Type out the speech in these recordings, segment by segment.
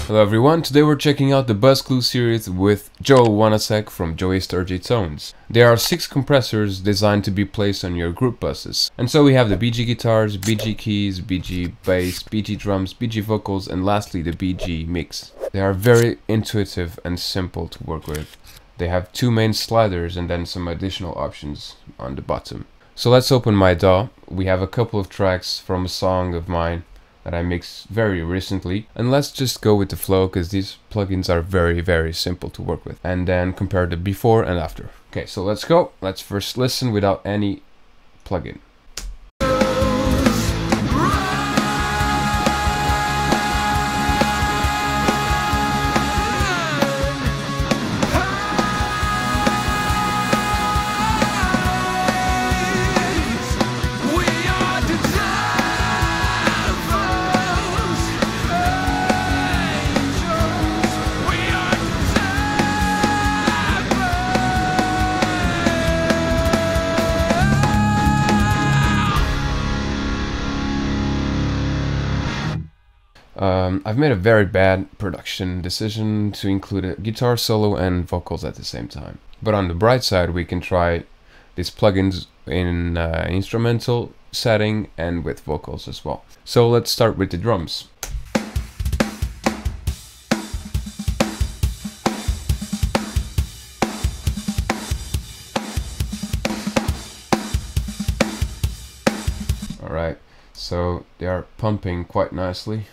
Hello everyone, today we're checking out the Buzz Clue series with Joe Wanasek from Sturgis Tones. There are 6 compressors designed to be placed on your group buses. And so we have the BG guitars, BG keys, BG bass, BG drums, BG vocals, and lastly the BG mix. They are very intuitive and simple to work with. They have 2 main sliders and then some additional options on the bottom. So let's open my DAW. We have a couple of tracks from a song of mine that I mixed very recently, and let's just go with the flow because these plugins are very simple to work with, and then compare the before and after. Okay, so let's go. Let's first listen without any plugin. I've made a very bad production decision to include a guitar solo and vocals at the same time. But on the bright side, we can try these plugins in instrumental setting and with vocals as well. So let's start with the drums. Alright, so they are pumping quite nicely.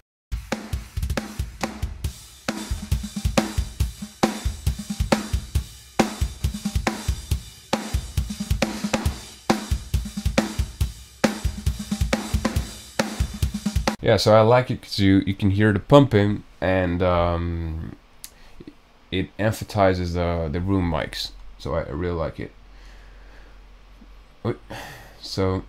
Yeah, so I like it because you can hear the pumping, and it emphasizes the room mics. So I really like it. So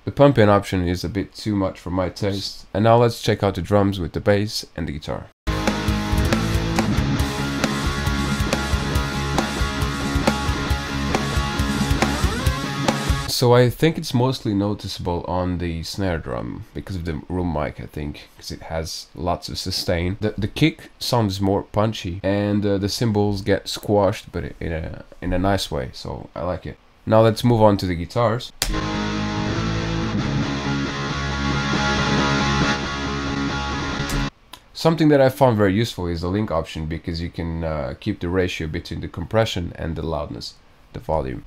the pumping option is a bit too much for my taste. And now let's check out the drums with the bass and the guitar. So I think it's mostly noticeable on the snare drum because of the room mic, I think, because it has lots of sustain. The kick sounds more punchy, and the cymbals get squashed, but in a nice way. So I like it. Now let's move on to the guitars. Something that I found very useful is the link option, because you can keep the ratio between the compression and the loudness, the volume.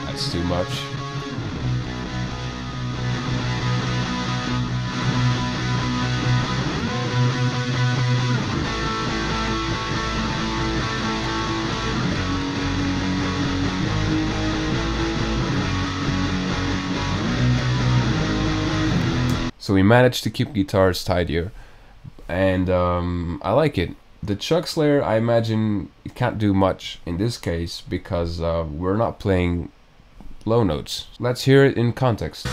That's too much. So we managed to keep guitars tidier, and I like it. The Chuck Slayer, I imagine it can't do much in this case because we're not playing low notes. Let's hear it in context.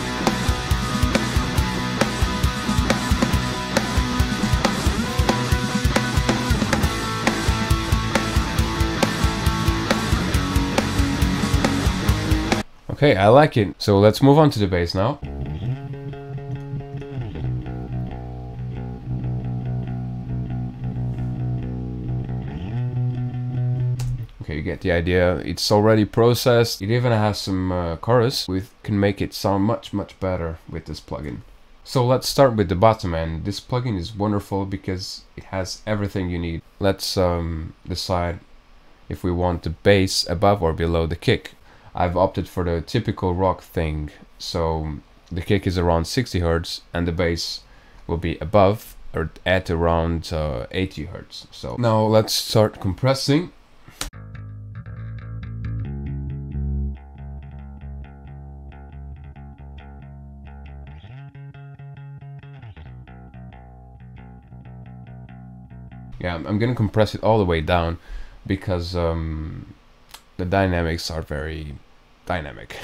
Okay, I like it. So let's move on to the bass now. Okay, you get the idea. It's already processed. It even has some chorus. We can make it sound much better with this plugin. So let's start with the bottom end. This plugin is wonderful because it has everything you need. Let's decide if we want the bass above or below the kick. I've opted for the typical rock thing. So the kick is around 60 Hz and the bass will be above or at around 80 Hz. So now let's start compressing. Yeah, I'm gonna compress it all the way down because the dynamics are very dynamic.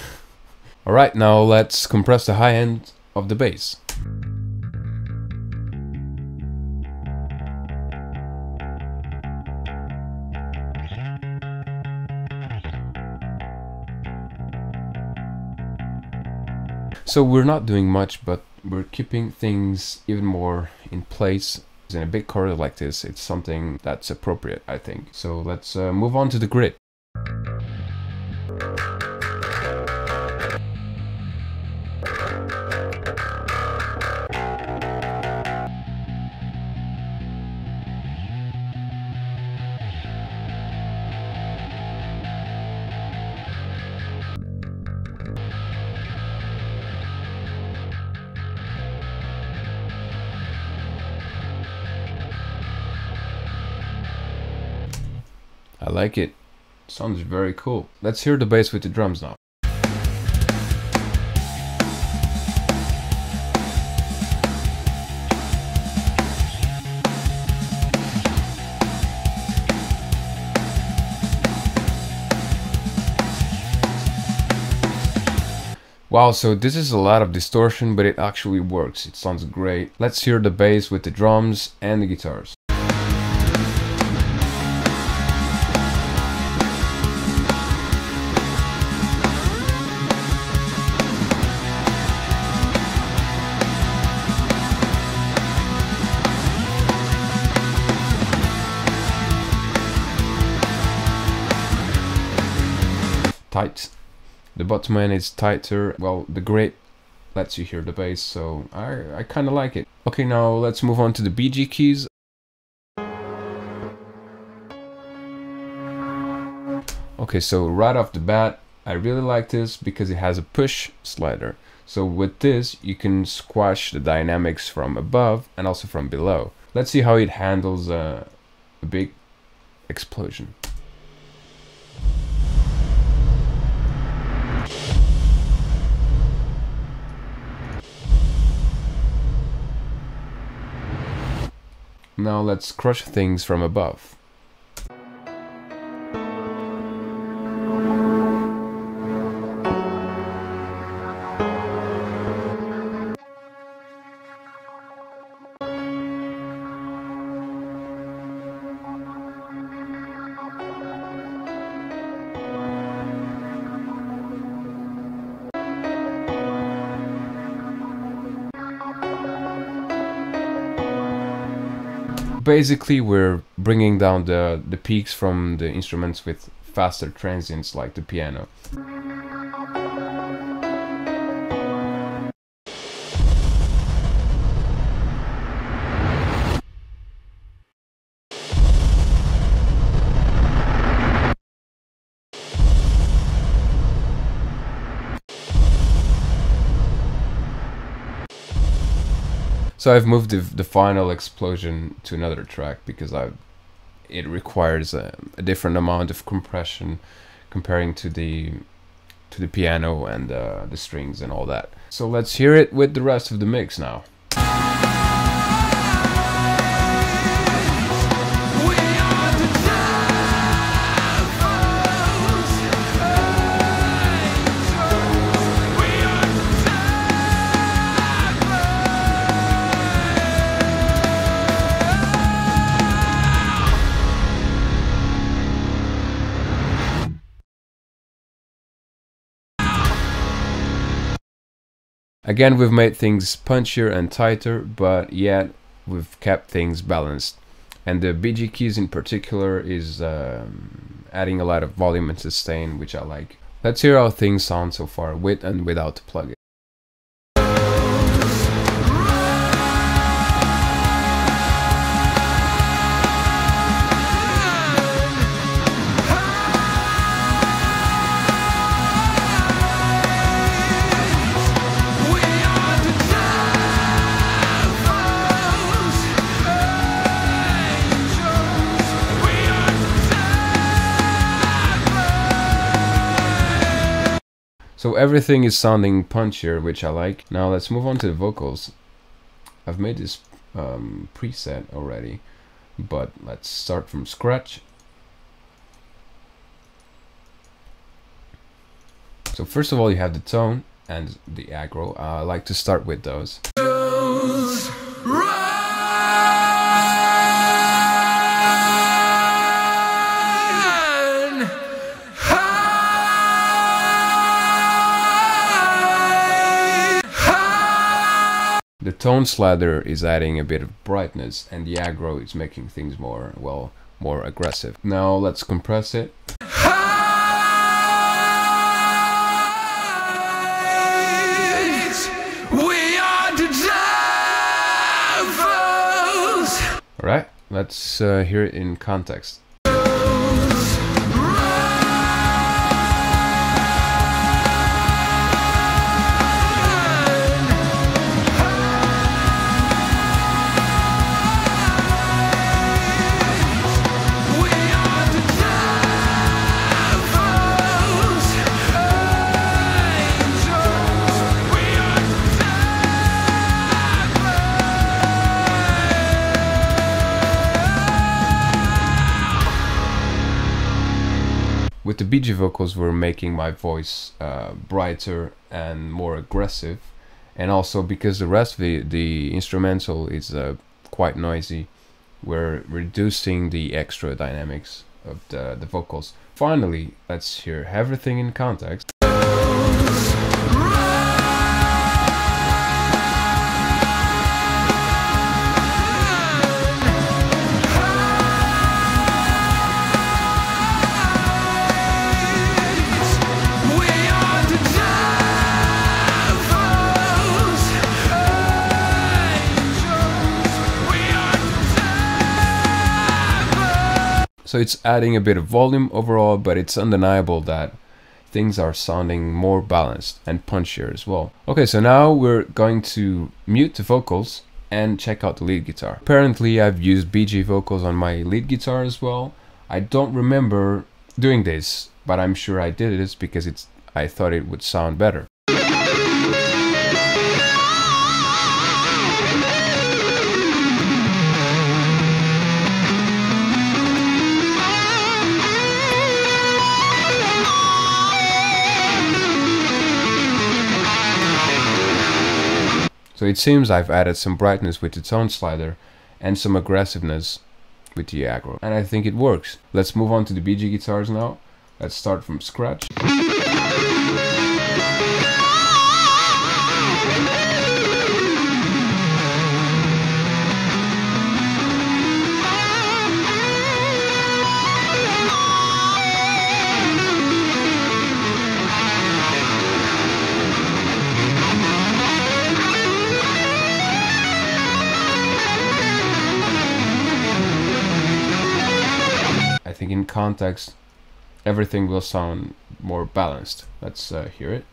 Alright, now let's compress the high end of the bass. So we're not doing much, but we're keeping things even more in place. In a big chord like this, it's something that's appropriate, I think. So let's move on to the grid. I like it. Sounds very cool. Let's hear the bass with the drums now. Wow, so this is a lot of distortion, but it actually works. It sounds great. Let's hear the bass with the drums and the guitars. Tight. The bottom end is tighter. Well, the grid lets you hear the bass, so I kind of like it. Okay, now let's move on to the BG keys. Okay, so right off the bat, I really like this because it has a push slider. So with this, you can squash the dynamics from above and also from below. Let's see how it handles a big explosion. Now let's crush things from above. Basically, we're bringing down the peaks from the instruments with faster transients like the piano. So I've moved the final explosion to another track because it requires a different amount of compression comparing to the piano and the strings and all that. So let's hear it with the rest of the mix now. Again, we've made things punchier and tighter, but yet we've kept things balanced. And the BG keys in particular is adding a lot of volume and sustain, which I like. Let's hear how things sound so far with and without the plugin. So everything is sounding punchier, which I like. Now let's move on to the vocals. I've made this preset already, but let's start from scratch. So first of all, you have the tone and the aggro. I like to start with those. The tone slider is adding a bit of brightness, and the aggro is making things more, well, more aggressive. Now let's compress it. Alright, let's hear it in context. With the BG vocals, we're making my voice brighter and more aggressive, and also because the rest of the instrumental is quite noisy, we're reducing the extra dynamics of the vocals. Finally, let's hear everything in context. So it's adding a bit of volume overall, but it's undeniable that things are sounding more balanced and punchier as well. Okay, so now we're going to mute the vocals and check out the lead guitar. Apparently I've used BG vocals on my lead guitar as well. I don't remember doing this, but I'm sure I did this because I thought it would sound better. So it seems I've added some brightness with the tone slider and some aggressiveness with the aggro, and I think it works. Let's move on to the BG guitars now. Let's start from scratch. I think in context everything will sound more balanced. Let's hear it.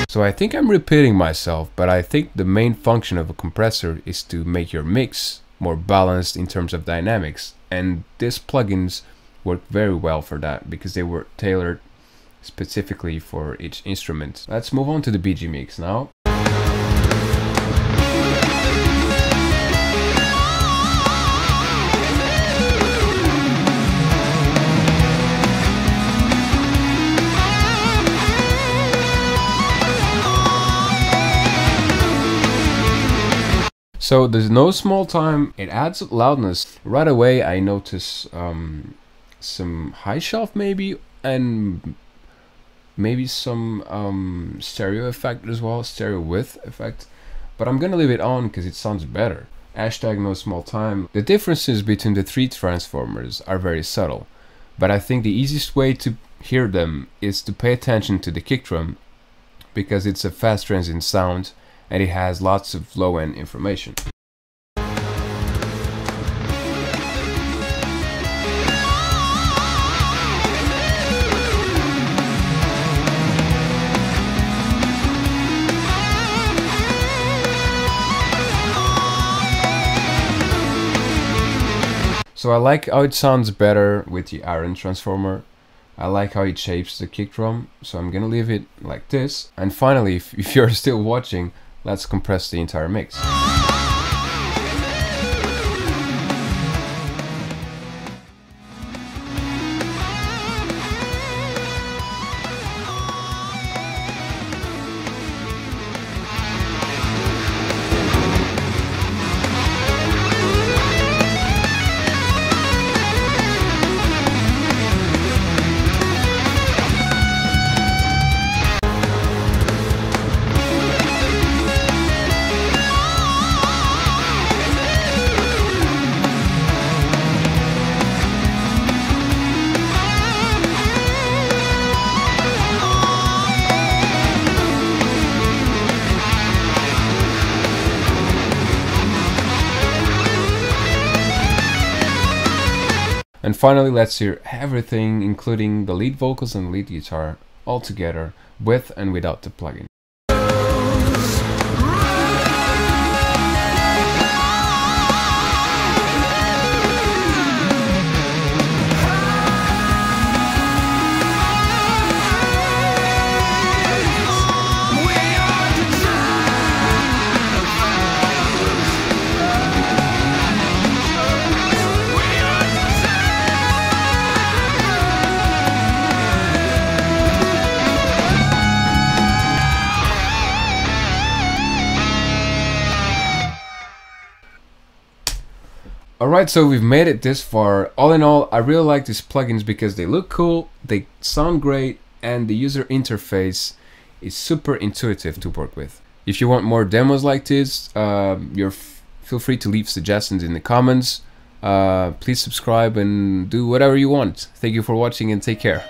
So I think I'm repeating myself, but I think the main function of a compressor is to make your mix more balanced in terms of dynamics, and these plugins work very well for that because they were tailored specifically for each instrument. Let's move on to the BG mix now. So there's no small time, it adds loudness. Right away I notice some high shelf maybe, and maybe some stereo effect as well, stereo width effect. But I'm gonna leave it on because it sounds better. Hashtag no small time. The differences between the three transformers are very subtle, but I think the easiest way to hear them is to pay attention to the kick drum, because it's a fast transient sound and it has lots of low-end information. So I like how it sounds better with the iron transformer. I like how it shapes the kick drum, so I'm gonna leave it like this. And finally, if you're still watching, let's compress the entire mix. And finally, let's hear everything, including the lead vocals and lead guitar, all together, with and without the plugin. Alright, so we've made it this far. All in all, I really like these plugins because they look cool, they sound great, and the user interface is super intuitive to work with. If you want more demos like this, feel free to leave suggestions in the comments. Please subscribe and do whatever you want. Thank you for watching and take care.